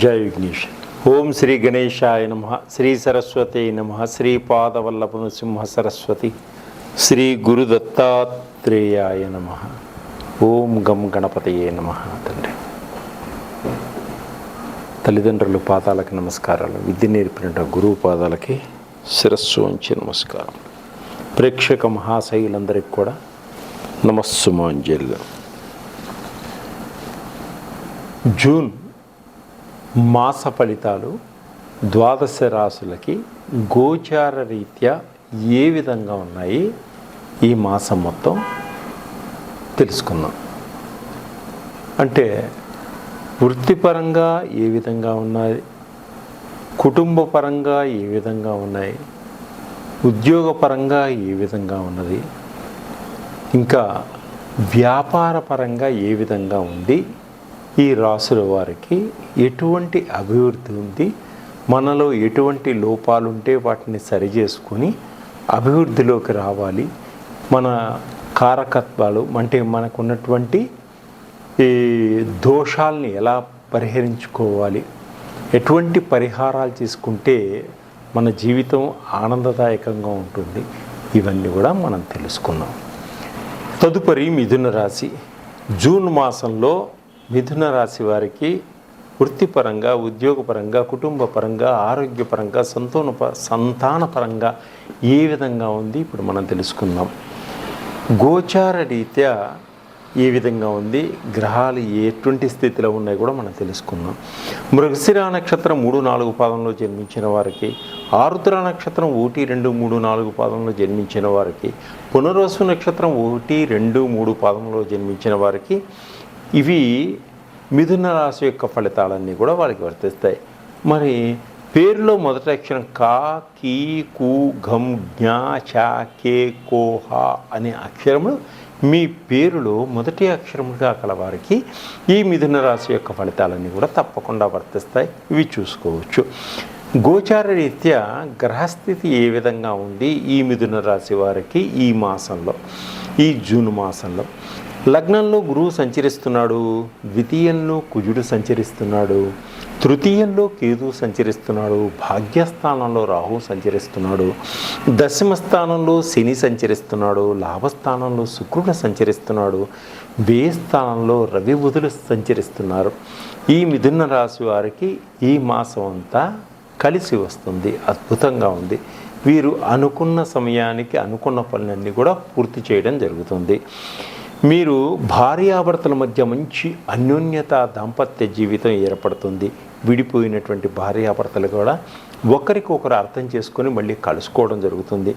జై విఘ్నేష్. ఓం శ్రీ గణేశాయ నమః, శ్రీ సరస్వతి నమః, శ్రీ పాదవల్లభ నృసింహ సరస్వతి, శ్రీ గురు దత్తాత్రేయాయ నమః. ఓం గం గణపతయే నమః. తండ్రి తల్లిదండ్రుల పాదాలకి నమస్కారాలు, విద్య నేర్పిన గురువు పాదాలకి శిరస్సు వంచి నమస్కారం. ప్రేక్షక మహాశైలందరికీ కూడా నమస్సుమాంజలు. జూన్ మాస ఫలితాలు ద్వాదశ రాశులకి గోచార రీత్యా ఏ విధంగా ఉన్నాయి ఈ మాసం మొత్తం తెలుసుకుందాం. అంటే వృత్తిపరంగా ఏ విధంగా ఉన్నాయి, కుటుంబ పరంగా ఏ విధంగా ఉన్నాయి, ఉద్యోగపరంగా ఏ విధంగా ఉన్నది, ఇంకా వ్యాపార పరంగా ఏ విధంగా ఉంది, ఈ రాశుల వారికి ఎటువంటి అభివృద్ధి ఉంది, మనలో ఎటువంటి లోపాలుంటే వాటిని సరిచేసుకొని అభివృద్ధిలోకి రావాలి, మన కారకత్వాలు అంటే మనకున్నటువంటి ఈ దోషాలని ఎలా పరిహరించుకోవాలి, ఎటువంటి పరిహారాలు తీసుకుంటే మన జీవితం ఆనందదాయకంగా ఉంటుంది, ఇవన్నీ కూడా మనం తెలుసుకున్నాం. తదుపరి మిథున రాశి. జూన్ మాసంలో మిథున రాశి వారికి వృత్తిపరంగా, ఉద్యోగపరంగా, కుటుంబ పరంగా, ఆరోగ్యపరంగా, సంతానపరంగా ఏ విధంగా ఉంది ఇప్పుడు మనం తెలుసుకుందాం. గోచార రీత్యా ఏ విధంగా ఉంది, గ్రహాలు ఎటువంటి స్థితిలో ఉన్నాయి కూడా మనం తెలుసుకుందాం. మృగశిర నక్షత్రం 3-4 పాదంలో జన్మించిన వారికి, ఆరుద్ర నక్షత్రం 1, 2, 3, 4 పాదంలో జన్మించిన వారికి, పునర్వసు నక్షత్రం 1, 2, 3 పాదంలో జన్మించిన వారికి ఇవి మిథున రాశి యొక్క ఫలితాలన్నీ కూడా వారికి వర్తిస్తాయి. మరి పేరులో మొదటి అక్షరం కా, కీ, కు, ఘం, జ్ఞా, చా, కే, కో, హా అనే అక్షరములు మీ పేరులో మొదటి అక్షరముగా కలవారికి ఈ మిథున రాశి యొక్క ఫలితాలన్నీ కూడా తప్పకుండా వర్తిస్తాయి. ఇవి చూసుకోవచ్చు. గోచార రీత్యా గ్రహస్థితి ఏ విధంగా ఉంది ఈ మిథున రాశి వారికి ఈ మాసంలో, ఈ జూన్ మాసంలో లగ్నంలో గురువు సంచరిస్తున్నాడు, ద్వితీయంలో కుజుడు సంచరిస్తున్నాడు, తృతీయంలో కేతు సంచరిస్తున్నాడు, భాగ్యస్థానంలో రాహు సంచరిస్తున్నాడు, దశమ స్థానంలో శని సంచరిస్తున్నాడు, లాభస్థానంలో శుక్రుడు సంచరిస్తున్నాడు, వ్యయ స్థానంలో రవి బుధులు సంచరిస్తున్నారు. ఈ మిథున రాశి వారికి ఈ మాసం అంతా కలిసి వస్తుంది, అద్భుతంగా ఉంది. వీరు అనుకున్న సమయానికి అనుకున్న పనులన్నీ కూడా పూర్తి చేయడం జరుగుతుంది. మీరు భార్యాభర్తల మధ్య మంచి అన్యోన్యత, దాంపత్య జీవితం ఏర్పడుతుంది. విడిపోయినటువంటి భార్యాభర్తలు కూడా ఒకరికొకరు అర్థం చేసుకొని మళ్ళీ కలుసుకోవడం జరుగుతుంది.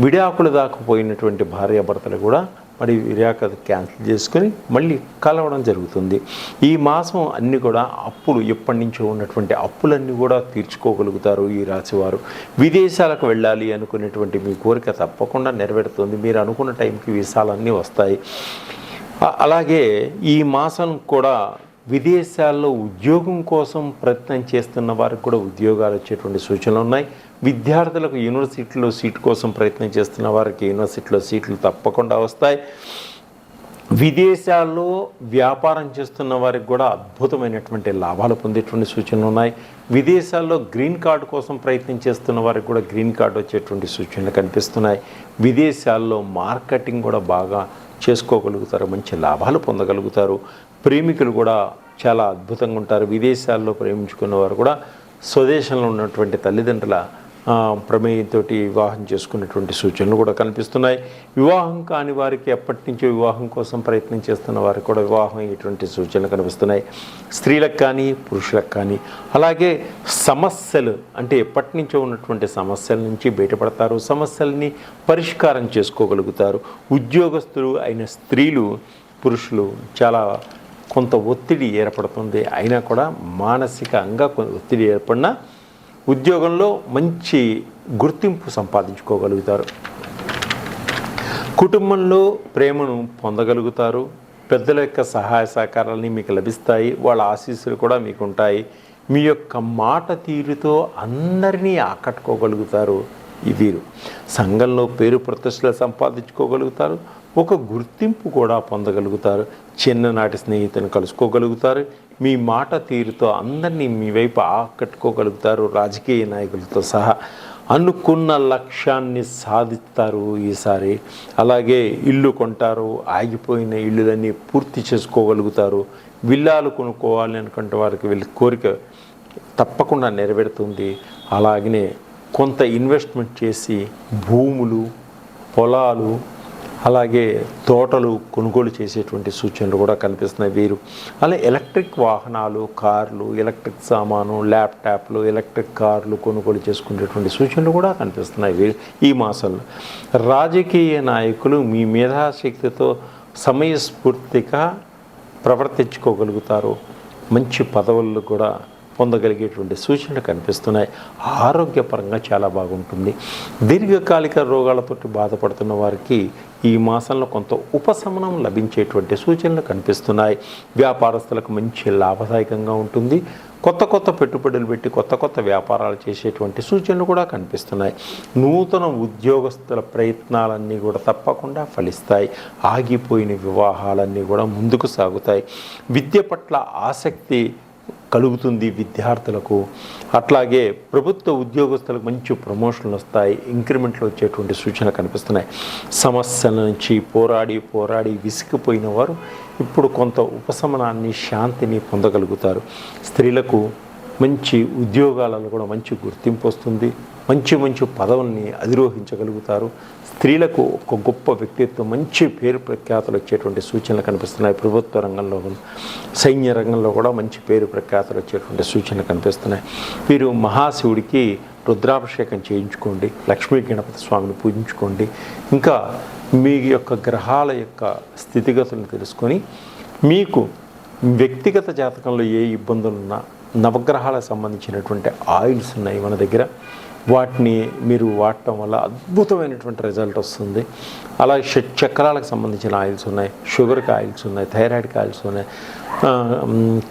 విడాకులు దాకపోయినటువంటి భార్యాభర్తలు కూడా మరి విడాక క్యాన్సిల్ చేసుకొని మళ్ళీ కలవడం జరుగుతుంది. ఈ మాసం అన్నీ కూడా అప్పులు, ఎప్పటి నుంచో ఉన్నటువంటి అప్పులన్నీ కూడా తీర్చుకోగలుగుతారు ఈ రాశివారు. విదేశాలకు వెళ్ళాలి అనుకునేటువంటి మీ కోరిక తప్పకుండా నెరవేరుతుంది. మీరు అనుకున్న టైంకి వీసాలన్నీ వస్తాయి. అలాగే ఈ మాసం కూడా విదేశాల్లో ఉద్యోగం కోసం ప్రయత్నం చేస్తున్న వారికి కూడా ఉద్యోగాలు వచ్చేటువంటి సూచనలు ఉన్నాయి. విద్యార్థులకు యూనివర్సిటీలో సీటు కోసం ప్రయత్నం చేస్తున్న వారికి యూనివర్సిటీలో సీట్లు తప్పకుండా వస్తాయి. విదేశాల్లో వ్యాపారం చేస్తున్న వారికి కూడా అద్భుతమైనటువంటి లాభాలు పొందేటువంటి సూచనలు ఉన్నాయి. విదేశాల్లో గ్రీన్ కార్డు కోసం ప్రయత్నం చేస్తున్న వారికి కూడా గ్రీన్ కార్డు వచ్చేటువంటి సూచనలు కనిపిస్తున్నాయి. విదేశాల్లో మార్కెటింగ్ కూడా బాగా చేసుకోగలుగుతారు, మంచి లాభాలు పొందగలుగుతారు. ప్రేమికులు కూడా చాలా అద్భుతంగా ఉంటారు. విదేశాల్లో ప్రేమించుకున్న వారు కూడా స్వదేశంలో ఉన్నటువంటి తల్లిదండ్రుల ప్రమేయంతో వివాహం చేసుకున్నటువంటి సూచనలు కూడా కనిపిస్తున్నాయి. వివాహం కాని వారికి, ఎప్పటి నుంచో వివాహం కోసం ప్రయత్నం చేస్తున్న వారికి కూడా వివాహం అయ్యేటువంటి సూచనలు కనిపిస్తున్నాయి. స్త్రీలకు కానీ పురుషులకు కానీ. అలాగే సమస్యలు అంటే ఎప్పటి నుంచో ఉన్నటువంటి సమస్యల నుంచి బయటపడతారు, సమస్యల్ని పరిష్కారం చేసుకోగలుగుతారు. ఉద్యోగస్తులు అయిన స్త్రీలు, పురుషులు చాలా కొంత ఒత్తిడి ఏర్పడుతుంది. అయినా కూడా మానసికంగా ఒత్తిడి ఏర్పడినా ఉద్యోగంలో మంచి గుర్తింపు సంపాదించుకోగలుగుతారు. కుటుంబంలో ప్రేమను పొందగలుగుతారు. పెద్దల యొక్క సహాయ సహకారాలని మీకు లభిస్తాయి. వాళ్ళ ఆశీస్సులు కూడా మీకు ఉంటాయి. మీ యొక్క మాట తీరుతో అందరినీ ఆకట్టుకోగలుగుతారు. వీరు సంఘంలో పేరు ప్రతిష్టలు సంపాదించుకోగలుగుతారు. ఒక గుర్తింపు కూడా పొందగలుగుతారు. చిన్ననాటి స్నేహితులను కలుసుకోగలుగుతారు. మీ మాట తీరుతో అందరినీ మీ వైపు ఆకట్టుకోగలుగుతారు. రాజకీయ నాయకులతో సహా అనుకున్న లక్ష్యాన్ని సాధిస్తారు ఈసారి. అలాగే ఇల్లు కొంటారు. ఆగిపోయిన ఇల్లులన్నీ పూర్తి చేసుకోగలుగుతారు. విల్లాలు కొనుక్కోవాలి అనుకుంటే వారికి వీళ్ళ కోరిక తప్పకుండా నెరవేరుతుంది. అలాగనే కొంత ఇన్వెస్ట్మెంట్ చేసి భూములు, పొలాలు, అలాగే తోటలు కొనుగోలు చేసేటువంటి సూచనలు కూడా కనిపిస్తున్నాయి వీరు. అలా ఎలక్ట్రిక్ వాహనాలు, కార్లు, ఎలక్ట్రిక్ సామాను, ల్యాప్టాప్లు, ఎలక్ట్రిక్ కార్లు కొనుగోలు చేసుకునేటువంటి సూచనలు కూడా కనిపిస్తున్నాయి వీరు ఈ మాసంలో. రాజకీయ నాయకులు మీ మేధాశక్తితో సమయస్ఫూర్తిగా ప్రవర్తించుకోగలుగుతారు. మంచి పదవులు కూడా పొందగలిగేటువంటి సూచనలు కనిపిస్తున్నాయి. ఆరోగ్యపరంగా చాలా బాగుంటుంది. దీర్ఘకాలిక రోగాలతో బాధపడుతున్న వారికి ఈ మాసంలో కొంత ఉపశమనం లభించేటువంటి సూచనలు కనిపిస్తున్నాయి. వ్యాపారస్తులకు మంచి లాభదాయకంగా ఉంటుంది. కొత్త పెట్టుబడులు పెట్టి కొత్త వ్యాపారాలు చేసేటువంటి సూచనలు కూడా కనిపిస్తున్నాయి. నూతన ఉద్యోగస్తుల ప్రయత్నాలన్నీ కూడా తప్పకుండా ఫలిస్తాయి. ఆగిపోయిన వివాహాలన్నీ కూడా ముందుకు సాగుతాయి. విద్య పట్ల ఆసక్తి కలుగుతుంది విద్యార్థులకు. అట్లాగే ప్రభుత్వ ఉద్యోగస్తులకు మంచి ప్రమోషన్లు వస్తాయి. ఇంక్రిమెంట్లు వచ్చేటువంటి సూచనలు కనిపిస్తున్నాయి. సమస్యల నుంచి పోరాడి విసిగిపోయిన వారు ఇప్పుడు కొంత ఉపశమనాన్ని, శాంతిని పొందగలుగుతారు. స్త్రీలకు మంచి ఉద్యోగాలలో కూడా మంచి గుర్తింపు వస్తుంది. మంచి పదవుల్ని అధిరోహించగలుగుతారు. స్త్రీలకు ఒక గొప్ప వ్యక్తిత్వం, మంచి పేరు ప్రఖ్యాతులు వచ్చేటువంటి సూచనలు కనిపిస్తున్నాయి. ప్రభుత్వ రంగంలో, సైన్య రంగంలో కూడా మంచి పేరు ప్రఖ్యాతులు వచ్చేటువంటి సూచనలు కనిపిస్తున్నాయి. వీరు మహాశివుడికి రుద్రాభిషేకం చేయించుకోండి. లక్ష్మీ గణపతి స్వామిని పూజించుకోండి. ఇంకా మీ యొక్క గ్రహాల యొక్క స్థితిగతులను తెలుసుకొని మీకు వ్యక్తిగత జాతకంలో ఏ ఇబ్బందులున్నా నవగ్రహాలకు సంబంధించినటువంటి ఆయిల్స్ ఉన్నాయి మన దగ్గర. వాటిని మీరు వాడటం వల్ల అద్భుతమైనటువంటి రిజల్ట్ వస్తుంది. అలాగే షట్చక్రాలకు సంబంధించిన ఆయిల్స్ ఉన్నాయి, షుగర్కి ఆయిల్స్ ఉన్నాయి, థైరాయిడ్కి ఆయిల్స్ ఉన్నాయి,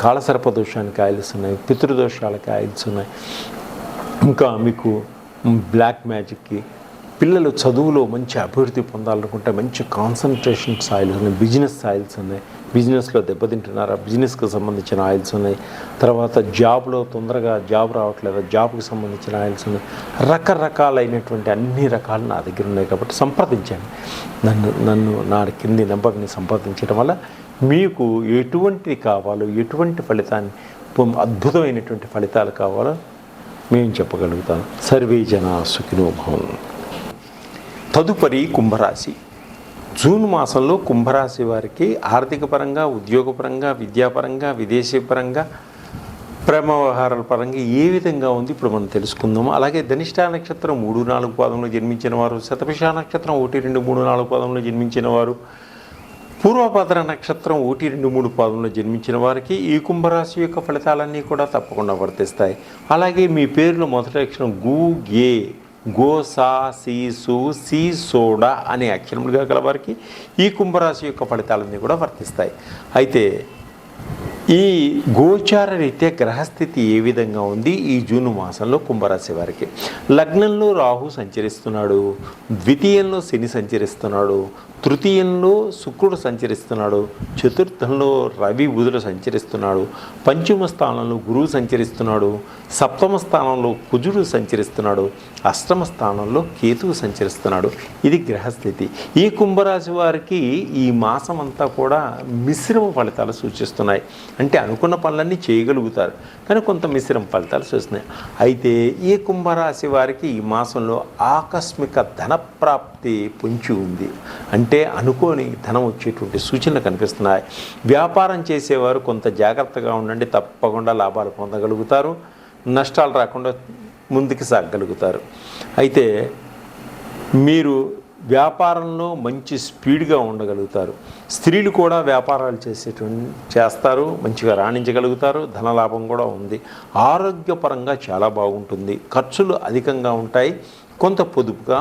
కాలసర్ప దోషానికి ఆయిల్స్ ఉన్నాయి, పితృదోషాలకి ఆయిల్స్ ఉన్నాయి. ఇంకా మీకు బ్లాక్ మ్యాజిక్కి, పిల్లలు చదువులో మంచి అభివృద్ధి పొందాలనుకుంటే మంచి కాన్సన్ట్రేషన్స్ ఆయిల్స్ ఉన్నాయి, బిజినెస్ ఆయిల్స్ ఉన్నాయి. బిజినెస్లో దెబ్బతింటున్నారా, బిజినెస్కి సంబంధించిన ఆయిల్స్ ఉన్నాయి. తర్వాత జాబ్లో తొందరగా జాబ్ రావట్లేదు, జాబ్కి సంబంధించిన ఆయిల్స్ ఉన్నాయి. రకరకాలైనటువంటి అన్ని రకాలు నా దగ్గర ఉన్నాయి. కాబట్టి సంప్రదించండి నన్ను నా కింది నెంబర్ని సంప్రదించడం వల్ల మీకు ఎటువంటి కావాలో, ఎటువంటి ఫలితాన్ని, అద్భుతమైనటువంటి ఫలితాలు కావాలో మేము చెప్పగలుగుతాం. సర్వే జనా సుఖినో భవంతు. తదుపరి కుంభరాశి. జూన్ మాసంలో కుంభరాశి వారికి ఆర్థిక పరంగా, ఉద్యోగపరంగా, విద్యాపరంగా, విదేశీపరంగా, ప్రేమ వ్యవహారాల పరంగా ఏ విధంగా ఉంది ఇప్పుడు మనం తెలుసుకుందాము. అలాగే ధనిష్ఠా నక్షత్రం 3-4 పాదంలో జన్మించిన వారు, శతభిష నక్షత్రం 1-2-3-4 పాదంలో జన్మించిన వారు, పూర్వభద్ర నక్షత్రం 1-2-3 పాదంలో జన్మించిన వారికి ఈ కుంభరాశి యొక్క ఫలితాలన్నీ కూడా తప్పకుండా వర్తిస్తాయి. అలాగే మీ పేరులో మొదటి అక్షరం గు, గే, గో, సా, సి, సు, సి, సోడా అనే అక్షరములుగా గల వారికి ఈ కుంభరాశి యొక్క ఫలితాలన్నీ కూడా వర్తిస్తాయి. అయితే ఈ గోచార రీత్యా గ్రహస్థితి ఏ విధంగా ఉంది ఈ జూన్ మాసంలో కుంభరాశి వారికి? లగ్నంలో రాహు సంచరిస్తున్నాడు, ద్వితీయంలో శని సంచరిస్తున్నాడు, తృతీయంలో శుక్రుడు సంచరిస్తున్నాడు, చతుర్థంలో రవి బుధుడు సంచరిస్తున్నాడు, పంచమ స్థానంలో గురువు సంచరిస్తున్నాడు, సప్తమ స్థానంలో కుజుడు సంచరిస్తున్నాడు, అష్టమ స్థానంలో కేతువు సంచరిస్తున్నాడు. ఇది గ్రహస్థితి. ఈ కుంభరాశి వారికి ఈ మాసం అంతా కూడా మిశ్రమ ఫలితాలు సూచిస్తున్నాయి. అంటే అనుకున్న పనులన్నీ చేయగలుగుతారు, కానీ కొంత మిశ్రమ ఫలితాలు సూచిస్తున్నాయి. అయితే ఈ కుంభరాశి వారికి ఈ మాసంలో ఆకస్మిక ధనప్రాప్తి పొంచి ఉంది. అంటే అనుకోని ధనం వచ్చేటువంటి సూచనలు కనిపిస్తున్నాయి. వ్యాపారం చేసేవారు కొంత జాగ్రత్తగా ఉండండి, తప్పకుండా లాభాలు పొందగలుగుతారు, నష్టాలు రాకుండా ముందుకు సాగగలుగుతారు. అయితే మీరు వ్యాపారంలో మంచి స్పీడ్గా ఉండగలుగుతారు. స్త్రీలు కూడా వ్యాపారాలు చేస్తారు, మంచిగా రాణించగలుగుతారు, ధనలాభం కూడా ఉంది. ఆరోగ్యపరంగా చాలా బాగుంటుంది. ఖర్చులు అధికంగా ఉంటాయి, కొంత పొదుపుగా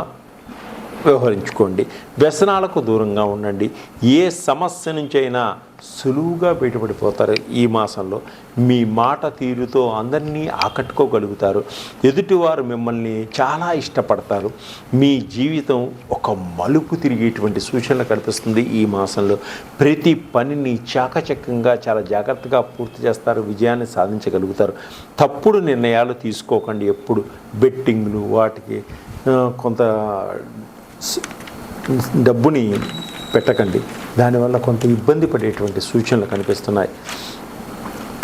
వ్యవహరించుకోండి. వ్యసనాలకు దూరంగా ఉండండి. ఏ సమస్య నుంచైనా సులువుగా బయటపడిపోతారు. ఈ మాసంలో మీ మాట తీరుతో అందరినీ ఆకట్టుకోగలుగుతారు. ఎదుటివారు మిమ్మల్ని చాలా ఇష్టపడతారు. మీ జీవితం ఒక మలుపు తిరిగేటువంటి సూచనలు కనిపిస్తుంది. ఈ మాసంలో ప్రతి పనిని చాకచక్యంగా చాలా జాగ్రత్తగా పూర్తి చేస్తారు. విజయాన్ని సాధించగలుగుతారు. తప్పుడు నిర్ణయాలు తీసుకోకండి. ఎప్పుడు బెట్టింగ్లు వాటికి కొంత డబ్బుని పెట్టకండి. దానివల్ల కొంత ఇబ్బంది పడేటువంటి సూచనలు కనిపిస్తున్నాయి.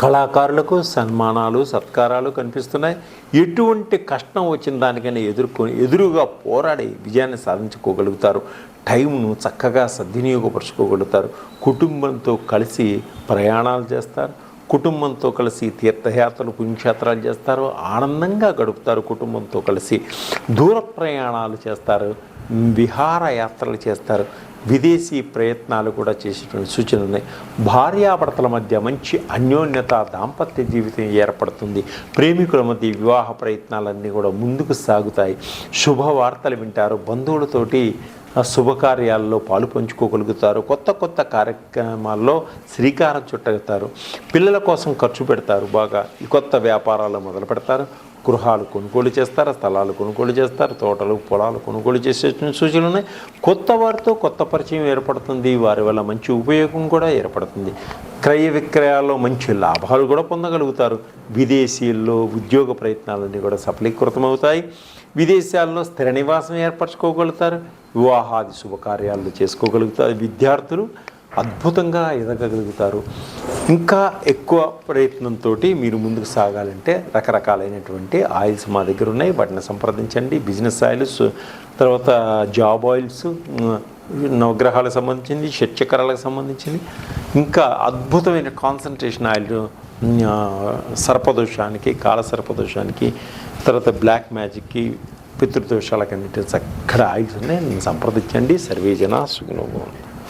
కళాకారులకు సన్మానాలు సత్కారాలు కనిపిస్తున్నాయి. ఎటువంటి కష్టం వచ్చిన దానికైనా ఎదురుగా పోరాడి విజయాన్ని సాధించుకోగలుగుతారు. టైంను చక్కగా సద్వినియోగపరచుకోగలుగుతారు. కుటుంబంతో కలిసి ప్రయాణాలు చేస్తారు. కుటుంబంతో కలిసి తీర్థయాత్రలు పుణ్యక్షేత్రాలు చేస్తారు. ఆనందంగా గడుపుతారు. కుటుంబంతో కలిసి దూర ప్రయాణాలు చేస్తారు. విహారయాత్రలు చేస్తారు. విదేశీ ప్రయత్నాలు కూడా చేసేటువంటి సూచనలు ఉన్నాయి. భార్యాభర్తల మధ్య మంచి అన్యోన్యత దాంపత్య జీవితం ఏర్పడుతుంది. ప్రేమికుల మధ్య వివాహ ప్రయత్నాలన్నీ కూడా ముందుకు సాగుతాయి. శుభవార్తలు వింటారు. బంధువులతోటి శుభకార్యాల్లో పాలు పంచుకోగలుగుతారు. కొత్త కొత్త కార్యక్రమాల్లో శ్రీకారం చుట్టగలుగుతారు. పిల్లల కోసం ఖర్చు పెడతారు. బాగా ఈ కొత్త వ్యాపారాలు మొదలు పెడతారు. గృహాలు కొనుగోలు చేస్తారు. స్థలాలు కొనుగోలు చేస్తారు. తోటలు పొలాలు కొనుగోలు చేసే సూచనలు ఉన్నాయి. కొత్త వారితో కొత్త పరిచయం ఏర్పడుతుంది. వారి వల్ల మంచి ఉపయోగం కూడా ఏర్పడుతుంది. క్రయ విక్రయాల్లో మంచి లాభాలు కూడా పొందగలుగుతారు. విదేశీల్లో ఉద్యోగ ప్రయత్నాలన్నీ కూడా సఫలీకృతమవుతాయి. విదేశాల్లో స్థిర నివాసం ఏర్పరచుకోగలుగుతారు. వివాహాది శుభకార్యాలు చేసుకోగలుగుతారు. విద్యార్థులు అద్భుతంగా ఎదగగలుగుతారు. ఇంకా ఎక్కువ ప్రయత్నంతో మీరు ముందుకు సాగాలంటే రకరకాలైనటువంటి ఆయిల్స్ మా దగ్గర ఉన్నాయి. వాటిని సంప్రదించండి. బిజినెస్ ఆయిల్స్, తర్వాత జాబ్ ఆయిల్స్, నవగ్రహాలకు సంబంధించింది, షట్చక్రాలకు సంబంధించింది, ఇంకా అద్భుతమైన కాన్సన్ట్రేషన్ ఆయిల్ సర్పదోషానికి, కాల సర్పదోషానికి, తర్వాత బ్లాక్ మ్యాజిక్కి, పితృదోషాలకన్నిటి చక్కటి ఆయిల్స్ ఉన్నాయి. సంప్రదించండి. సర్వే జన సుఖినో భవంతు.